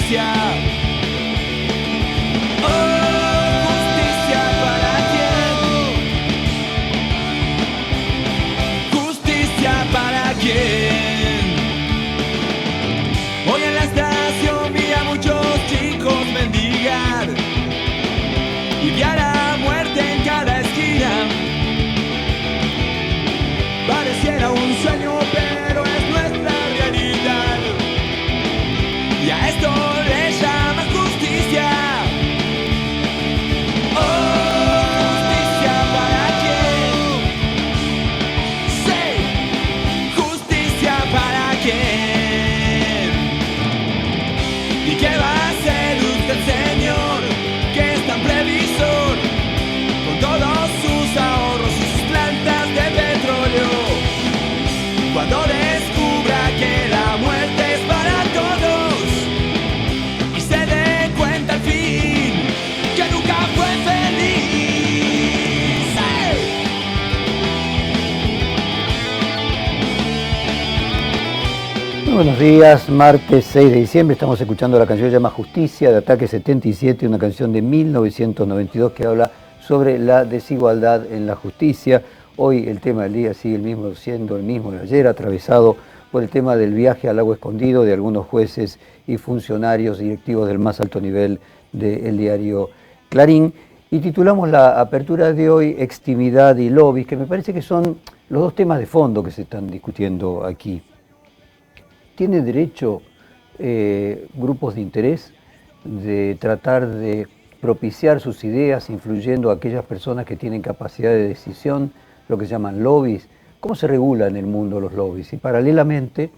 justicia. Oh, justicia para quién. Justicia para quién. Hoy en la estación vi a muchos chicos mendigar y vi a la muerte en cada esquina. Pareciera un sueño, pero es nuestra realidad. Y a esto le llaman justicia. Oh, justicia para quién. Sí, justicia para quién. ¿Y qué va a hacer usted, señor, que es tan previsor, con todos sus ahorros y sus plantas de petróleo, cuando descubra que la muerte es para todos y se dé cuenta al fin que nunca fue feliz? ¡Sí! Muy buenos días, martes 6 de diciembre, estamos escuchando la canción que se llama Justicia de Ataque 77, una canción de 1992 que habla sobre la desigualdad en la justicia. Hoy el tema del día sigue siendo el mismo de ayer, atravesado por el tema del viaje al lago escondido de algunos jueces y funcionarios directivos del más alto nivel del diario Clarín. Y titulamos la apertura de hoy Extimidad y Lobbies, que me parece que son los dos temas de fondo que se están discutiendo aquí. ¿Tiene derecho grupos de interés de tratar de propiciar sus ideas influyendo a aquellas personas que tienen capacidad de decisión, lo que se llaman lobbies? ¿Cómo se regula en el mundo los lobbies? Y paralelamente,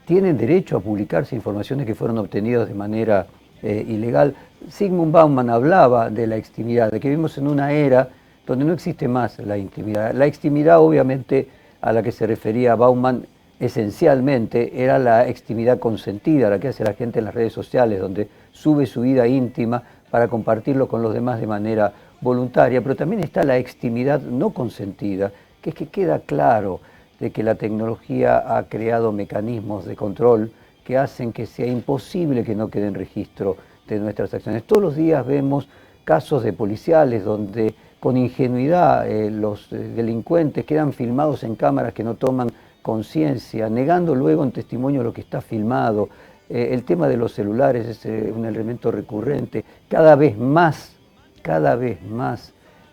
¿tienen derecho a publicarse informaciones que fueron obtenidas de manera ilegal? Zygmunt Bauman hablaba de la extimidad, de que vivimos en una era donde no existe más la intimidad. La extimidad, obviamente, a la que se refería Bauman, esencialmente era la extimidad consentida, la que hace la gente en las redes sociales, donde sube su vida íntima para compartirlo con los demás de manera voluntaria, pero también está la extimidad no consentida, que es que queda claro de que la tecnología ha creado mecanismos de control que hacen que sea imposible que no quede en registro de nuestras acciones. Todos los días vemos casos de policiales donde con ingenuidad los delincuentes quedan filmados en cámaras que no toman conciencia, negando luego en testimonio lo que está filmado. El tema de los celulares es un elemento recurrente. Cada vez más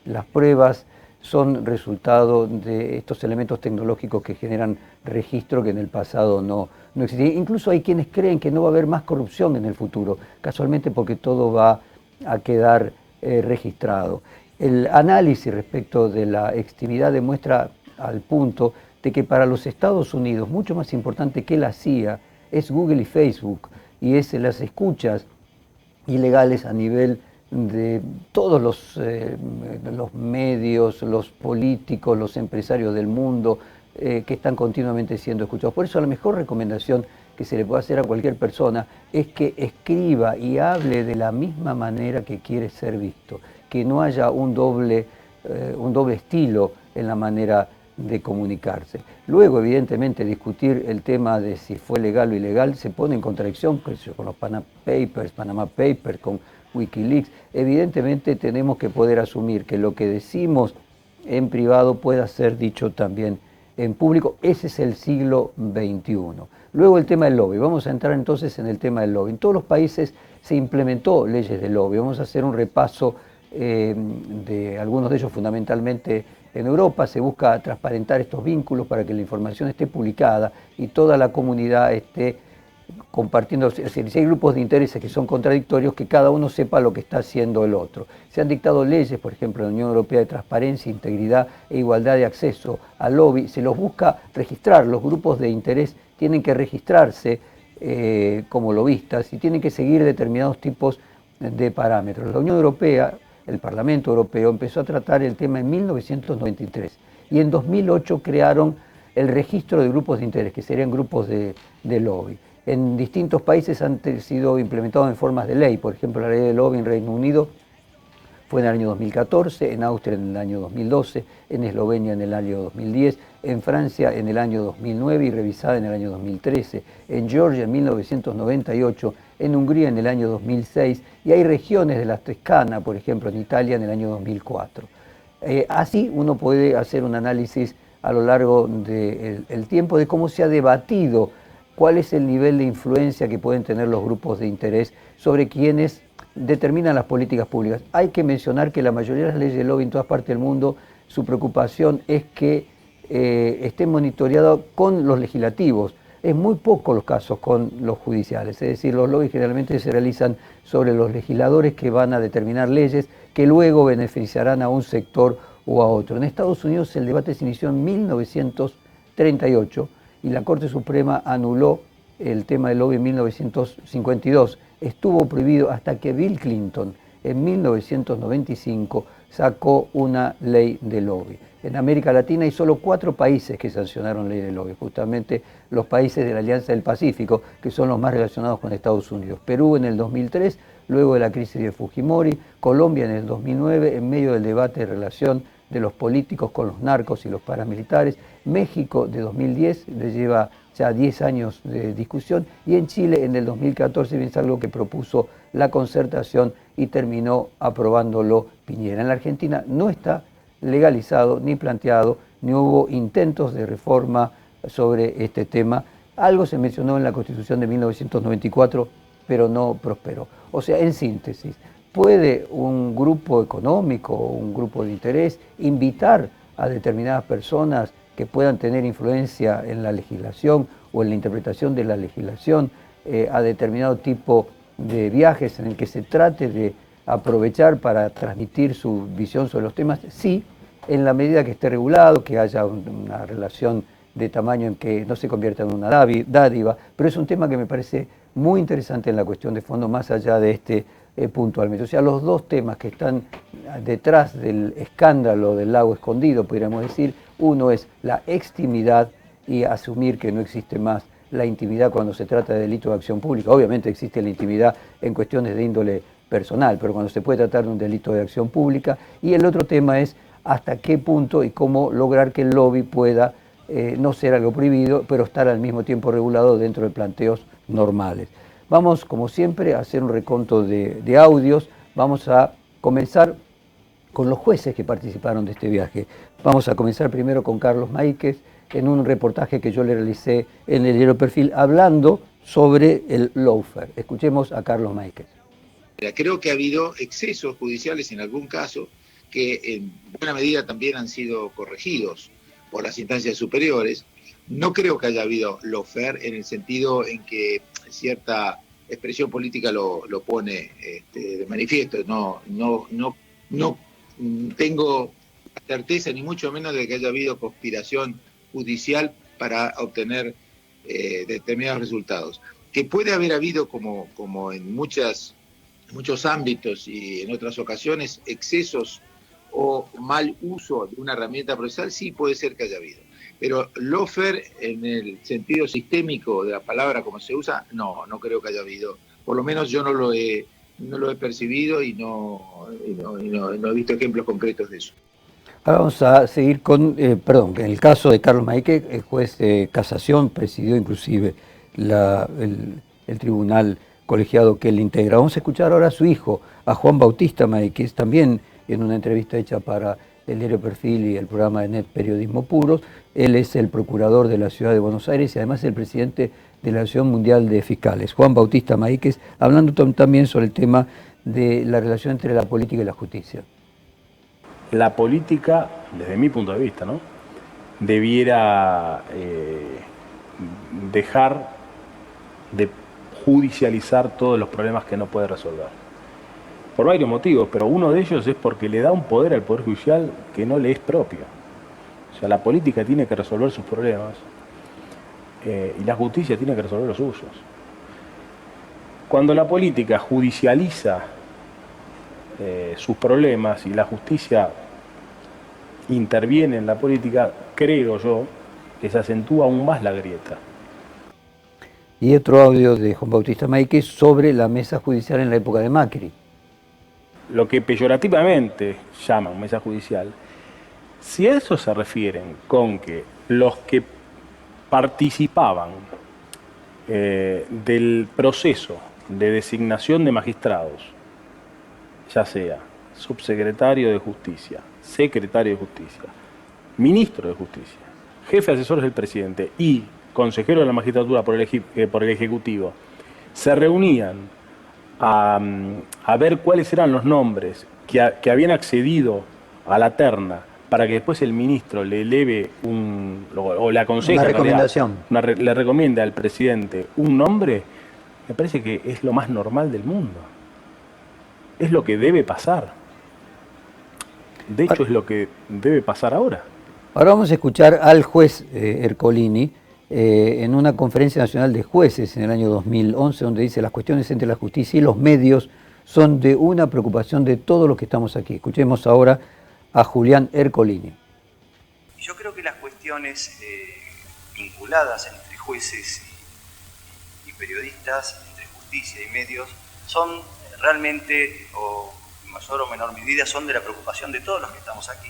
las pruebas son resultado de estos elementos tecnológicos que generan registro que en el pasado no existía. Incluso hay quienes creen que no va a haber más corrupción en el futuro, casualmente porque todo va a quedar registrado. El análisis respecto de la extimidad demuestra al punto de que para los Estados Unidos, mucho más importante que la CIA, es Google y Facebook, y es las escuchas ilegales a nivel de todos los medios, los políticos, los empresarios del mundo, que están continuamente siendo escuchados. Por eso la mejor recomendación que se le puede hacer a cualquier persona es que escriba y hable de la misma manera que quiere ser visto, que no haya un doble estilo en la manera de comunicarse. Luego, evidentemente, discutir el tema de si fue legal o ilegal se pone en contradicción con los Panama Papers, con Wikileaks. Evidentemente tenemos que poder asumir que lo que decimos en privado pueda ser dicho también en público. Ese es el siglo XXI. Luego el tema del lobby. Vamos a entrar entonces en el tema del lobby. En todos los países se implementó leyes de lobby. Vamos a hacer un repaso de algunos de ellos, fundamentalmente en Europa. Se busca transparentar estos vínculos para que la información esté publicada y toda la comunidad esté compartiendo. Es decir, si hay grupos de intereses que son contradictorios, que cada uno sepa lo que está haciendo el otro. Se han dictado leyes, por ejemplo, en la Unión Europea, de transparencia, integridad e igualdad de acceso al lobby. Se los busca registrar. Los grupos de interés tienen que registrarse como lobistas y tienen que seguir determinados tipos de parámetros. La Unión Europea, el Parlamento Europeo, empezó a tratar el tema en 1993 y en 2008 crearon el registro de grupos de interés, que serían grupos de lobby. En distintos países han sido implementados en formas de ley. Por ejemplo, la ley de lobby en Reino Unido fue en el año 2014, en Austria en el año 2012, en Eslovenia en el año 2010, en Francia en el año 2009 y revisada en el año 2013, en Georgia en 1998, en Hungría en el año 2006 y hay regiones de la Toscana, por ejemplo, en Italia en el año 2004. Así uno puede hacer un análisis a lo largo del tiempo de cómo se ha debatido cuál es el nivel de influencia que pueden tener los grupos de interés sobre quienes determinan las políticas públicas. Hay que mencionar que la mayoría de las leyes de lobby en todas partes del mundo, su preocupación es que estén monitoreados con los legislativos. Es muy poco los casos con los judiciales, es decir, los lobbies generalmente se realizan sobre los legisladores que van a determinar leyes que luego beneficiarán a un sector o a otro. En Estados Unidos el debate se inició en 1938 y la Corte Suprema anuló el tema del lobby en 1952. Estuvo prohibido hasta que Bill Clinton en 1995 sacó una ley de lobby. En América Latina hay solo 4 países que sancionaron ley de lobby, justamente los países de la Alianza del Pacífico, que son los más relacionados con Estados Unidos. Perú en el 2003, luego de la crisis de Fujimori, Colombia en el 2009, en medio del debate de relación de los políticos con los narcos y los paramilitares, México de 2010, le lleva ya 10 años de discusión, y en Chile en el 2014 es algo que propuso la Concertación y terminó aprobándolo Piñera. En la Argentina no está legalizado ni planteado, ni hubo intentos de reforma sobre este tema. Algo se mencionó en la Constitución de 1994, pero no prosperó. O sea, en síntesis, ¿puede un grupo económico o un grupo de interés invitar a determinadas personas que puedan tener influencia en la legislación o en la interpretación de la legislación a determinado tipo de viajes en el que se trate de aprovechar para transmitir su visión sobre los temas? Sí, en la medida que esté regulado, que haya una relación de tamaño en que no se convierta en una dádiva, pero es un tema que me parece muy interesante en la cuestión de fondo, más allá de este puntualmente. O sea, los dos temas que están detrás del escándalo del lago escondido, podríamos decir, uno es la extimidad y asumir que no existe más la intimidad cuando se trata de delito de acción pública. Obviamente existe la intimidad en cuestiones de índole personal, pero cuando se puede tratar de un delito de acción pública. Y el otro tema es hasta qué punto y cómo lograr que el lobby pueda no ser algo prohibido, pero estar al mismo tiempo regulado dentro de planteos normales. Vamos, como siempre, a hacer un reconto de audios. Vamos a comenzar con los jueces que participaron de este viaje. Vamos a comenzar primero con Carlos Maíquez, en un reportaje que yo le realicé en el diario Perfil, hablando sobre el lawfare. Escuchemos a Carlos Maíquez. Creo que ha habido excesos judiciales en algún caso que en buena medida también han sido corregidos por las instancias superiores. No creo que haya habido lawfare en el sentido en que cierta expresión política lo pone de manifiesto. No tengo certeza ni mucho menos de que haya habido conspiración judicial para obtener determinados resultados. Que puede haber habido, como en muchos ámbitos y en otras ocasiones, excesos o mal uso de una herramienta procesal, sí puede ser que haya habido. Pero lawfare, en el sentido sistémico de la palabra como se usa, no creo que haya habido. Por lo menos yo no lo he percibido y no he visto ejemplos concretos de eso. Ahora vamos a seguir con, en el caso de Carlos Maíquez, el juez de casación presidió inclusive el tribunal colegiado que él integra. Vamos a escuchar ahora a su hijo, a Juan Bautista Maíquez, también en una entrevista hecha para el diario Perfil y el programa de Net Periodismo Puros. Él es el procurador de la Ciudad de Buenos Aires y además el presidente de la Asociación Mundial de Fiscales. Juan Bautista Maíquez, hablando también sobre el tema de la relación entre la política y la justicia. La política, desde mi punto de vista, ¿no?, debiera dejar de judicializar todos los problemas que no puede resolver. Por varios motivos, pero uno de ellos es porque le da un poder al Poder Judicial que no le es propio. O sea, la política tiene que resolver sus problemas y la justicia tiene que resolver los suyos. Cuando la política judicializa sus problemas y la justicia interviene en la política, creo yo que se acentúa aún más la grieta. Y otro audio de Juan Bautista Maíquez sobre la mesa judicial en la época de Macri. lo que peyorativamente llaman mesa judicial, si a eso se refieren con que los que participaban del proceso de designación de magistrados, ya sea subsecretario de Justicia, secretario de Justicia, ministro de Justicia, jefe de asesores del presidente y consejero de la magistratura por el Ejecutivo, se reunían a ver cuáles eran los nombres que habían accedido a la terna para que después el ministro le eleve o le aconseje, una recomendación, le recomienda al presidente un nombre, me parece que es lo más normal del mundo. Es lo que debe pasar. De hecho, es lo que debe pasar ahora. Ahora vamos a escuchar al juez Ercolini en una conferencia nacional de jueces en el año 2011, donde dice: las cuestiones entre la justicia y los medios son de una preocupación de todos los que estamos aquí. Escuchemos ahora a Julián Ercolini. Yo creo que las cuestiones vinculadas entre jueces y periodistas, entre justicia y medios, son realmente, o en mayor o menor medida, son de la preocupación de todos los que estamos aquí.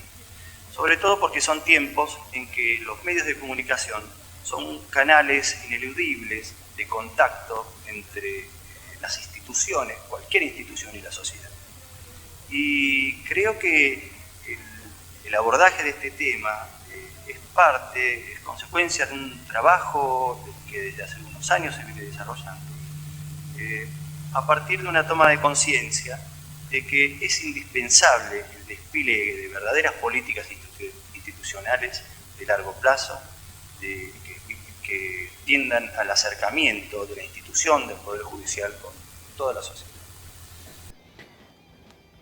Sobre todo porque son tiempos en que los medios de comunicación son canales ineludibles de contacto entre las instituciones, cualquier institución y la sociedad. Y creo que el abordaje de este tema es consecuencia de un trabajo que desde hace unos años se viene desarrollando, a partir de una toma de conciencia de que es indispensable el despliegue de verdaderas políticas institucionales de largo plazo, que tiendan al acercamiento de la institución del Poder Judicial con toda la sociedad.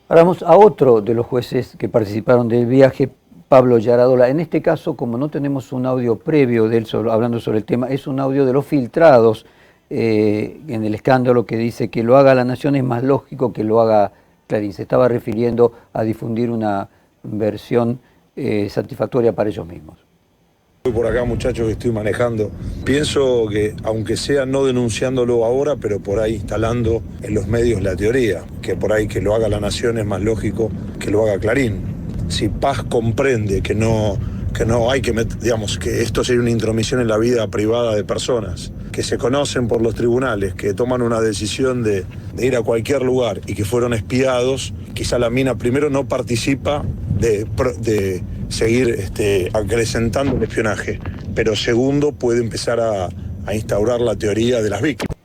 Ahora vamos a otro de los jueces que participaron del viaje, Pablo Yaradola. En este caso, como no tenemos un audio previo de él hablando sobre el tema, es un audio de los filtrados en el escándalo, que dice que lo haga La Nación es más lógico que lo haga Clarín. Se estaba refiriendo a difundir una versión satisfactoria para ellos mismos. Por acá, muchachos, que estoy manejando, pienso que, aunque sea no denunciándolo ahora, pero por ahí instalando en los medios la teoría, que por ahí que lo haga La Nación es más lógico que lo haga Clarín. Si Paz comprende que no hay que digamos, que esto sería una intromisión en la vida privada de personas que se conocen por los tribunales, que toman una decisión de ir a cualquier lugar y que fueron espiados, quizá la mina primero no participa de seguir acrecentando el espionaje, pero segundo puede empezar a instaurar la teoría de las víctimas.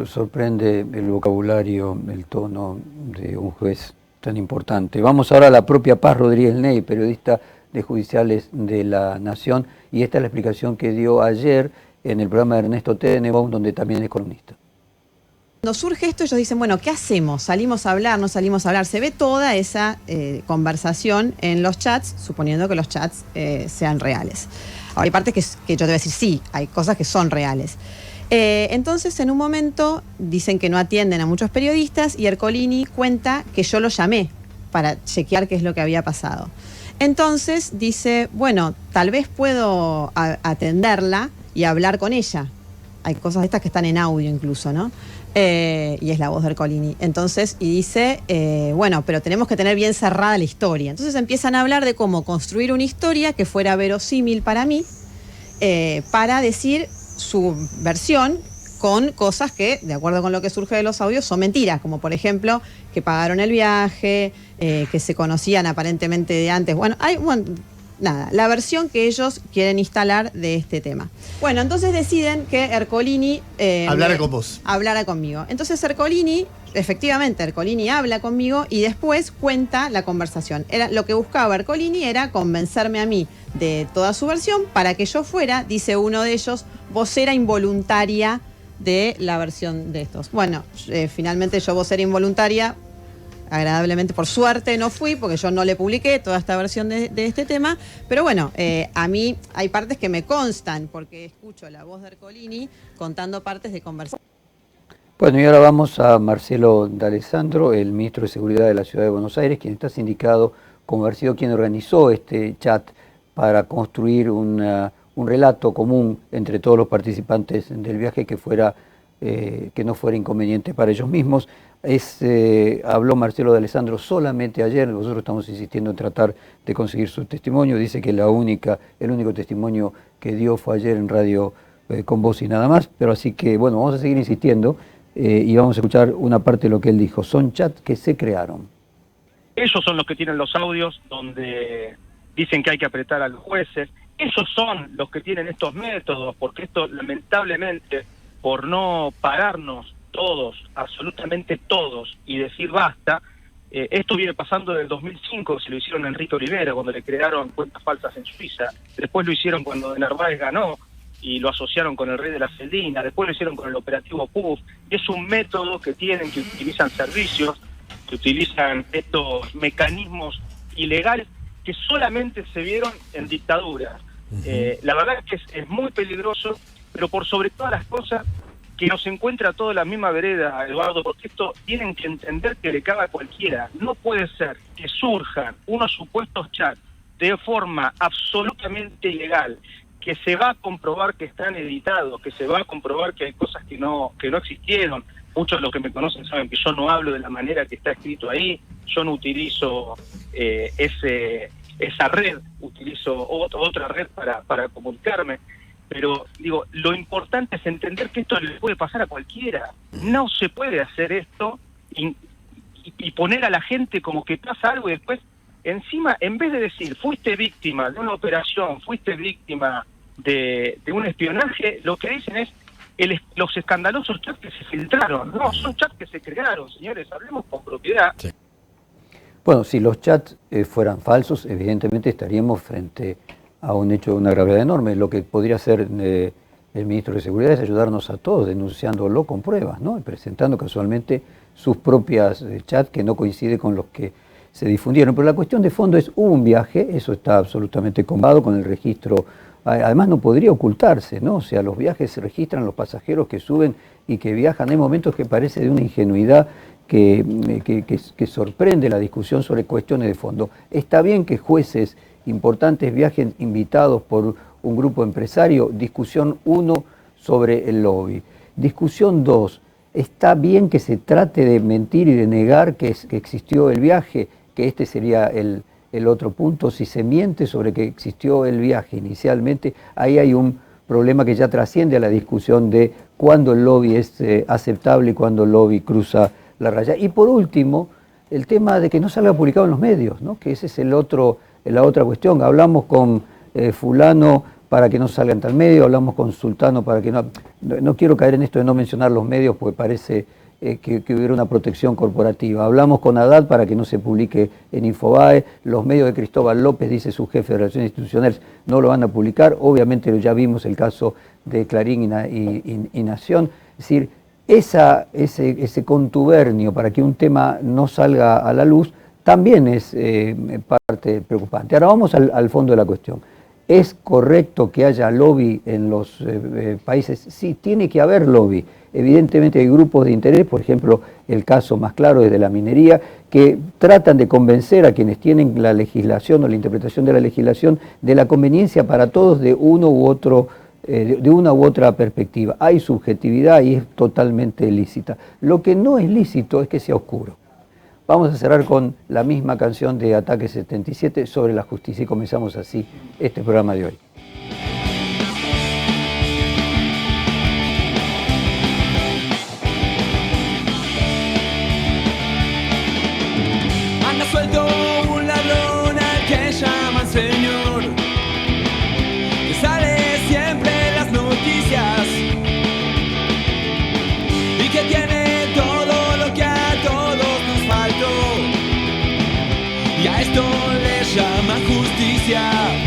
Sorprende el vocabulario, el tono de un juez tan importante. Vamos ahora a la propia Paz Rodríguez Ney, periodista de Judiciales de La Nación, y esta es la explicación que dio ayer en el programa de Ernesto Tenenbaum, donde también es columnista. Cuando surge esto, ellos dicen, bueno, ¿qué hacemos? ¿Salimos a hablar? ¿No salimos a hablar? Se ve toda esa conversación en los chats, suponiendo que los chats sean reales. Ahora, hay partes que yo te voy a decir, sí, hay cosas que son reales. Entonces, en un momento, dicen que no atienden a muchos periodistas y Ercolini cuenta que yo lo llamé para chequear qué es lo que había pasado. Entonces, dice, bueno, tal vez puedo atenderla y hablar con ella. Hay cosas de estas que están en audio incluso, ¿no? Y es la voz de Ercolini. Entonces, y dice, bueno, pero tenemos que tener bien cerrada la historia. Entonces empiezan a hablar de cómo construir una historia que fuera verosímil para mí, para decir su versión con cosas que, de acuerdo con lo que surge de los audios, son mentiras, como por ejemplo que pagaron el viaje, que se conocían aparentemente de antes. Bueno, nada, la versión que ellos quieren instalar de este tema. Bueno, entonces deciden que Ercolini hablara conmigo. Entonces efectivamente Ercolini habla conmigo y después cuenta la conversación. Lo que buscaba Ercolini era convencerme a mí de toda su versión para que yo fuera, dice uno de ellos, vocera involuntaria de la versión de estos. Bueno, finalmente yo vocera involuntaria, agradablemente, por suerte no fui, porque yo no le publiqué toda esta versión de este tema, pero bueno, a mí hay partes que me constan, porque escucho la voz de Ercolini contando partes de conversación. Bueno, y ahora vamos a Marcelo D'Alessandro, el ministro de Seguridad de la Ciudad de Buenos Aires, quien está sindicado como haber sido quien organizó este chat para construir un relato común entre todos los participantes del viaje que fuera que no fuera inconveniente para ellos mismos. Habló Marcelo de Alessandro solamente ayer, nosotros estamos insistiendo en tratar de conseguir su testimonio, dice que el único testimonio que dio fue ayer en radio con voz y nada más, pero así que bueno, vamos a seguir insistiendo y vamos a escuchar una parte de lo que él dijo. Son chats que se crearon. Ellos son los que tienen los audios donde dicen que hay que apretar a los jueces, ellos son los que tienen estos métodos, porque esto lamentablemente, por no pararnos todos, absolutamente todos, y decir basta, esto viene pasando desde el 2005, se lo hicieron a Enrique Olivera cuando le crearon cuentas falsas en Suiza, después lo hicieron cuando de Narváez ganó y lo asociaron con el rey de la Celdina, después lo hicieron con el operativo PUF, y es un método que tienen, que utilizan servicios, que utilizan estos mecanismos ilegales que solamente se vieron en dictaduras. La verdad es que es muy peligroso, pero por sobre todas las cosas, que nos encuentra toda la misma vereda, Eduardo, porque esto tienen que entender que le caga a cualquiera. No puede ser que surjan unos supuestos chats de forma absolutamente ilegal, que se va a comprobar que están editados, que se va a comprobar que hay cosas que no existieron. Muchos de los que me conocen saben que yo no hablo de la manera que está escrito ahí, yo no utilizo esa red, utilizo otra red para comunicarme. Pero digo, lo importante es entender que esto le puede pasar a cualquiera. No se puede hacer esto y poner a la gente como que pasa algo y después, encima, en vez de decir, fuiste víctima de una operación, fuiste víctima de un espionaje, lo que dicen es los escandalosos chats que se filtraron. No, son chats que se crearon, señores, hablemos con propiedad. Sí. Bueno, si los chats fueran falsos, evidentemente estaríamos frente a un hecho de una gravedad enorme. Lo que podría hacer el ministro de Seguridad es ayudarnos a todos denunciándolo con pruebas, ¿no? Y presentando casualmente sus propias chats que no coinciden con los que se difundieron. Pero la cuestión de fondo es, hubo un viaje, eso está absolutamente comprobado con el registro, además no podría ocultarse, ¿no? O sea, los viajes se registran, los pasajeros que suben y que viajan. Hay momentos que parece de una ingenuidad que sorprende la discusión sobre cuestiones de fondo. Está bien que jueces importantes viajen invitados por un grupo empresario. Discusión 1 sobre el lobby. Discusión 2, está bien que se trate de mentir y de negar que existió el viaje, que este sería el otro punto. Si se miente sobre que existió el viaje inicialmente, ahí hay un problema que ya trasciende a la discusión de cuándo el lobby es aceptable y cuándo el lobby cruza la raya. Y por último, el tema de que no salga publicado en los medios, ¿no? Que ese es la otra cuestión. Hablamos con fulano para que no salga en tal medio, hablamos con sultano para que no quiero caer en esto de no mencionar los medios porque parece que hubiera una protección corporativa. Hablamos con Haddad para que no se publique en Infobae, los medios de Cristóbal López, dice su jefe de Relaciones Institucionales, no lo van a publicar. Obviamente ya vimos el caso de Clarín y Nación. Es decir, ese contubernio para que un tema no salga a la luz también es parte preocupante. Ahora vamos al fondo de la cuestión. ¿Es correcto que haya lobby en los países? Sí, tiene que haber lobby. Evidentemente hay grupos de interés, por ejemplo, el caso más claro es de la minería, que tratan de convencer a quienes tienen la legislación o la interpretación de la legislación de la conveniencia para todos de una u otra perspectiva. Hay subjetividad y es totalmente lícita. Lo que no es lícito es que sea oscuro. Vamos a cerrar con la misma canción de Ataque 77 sobre la justicia y comenzamos así este programa de hoy. Anda suelto un ladrón al que llaman señor, que sale siempre en las noticias y que tiene todo lo que a todos nos faltó, y a esto le llaman justicia.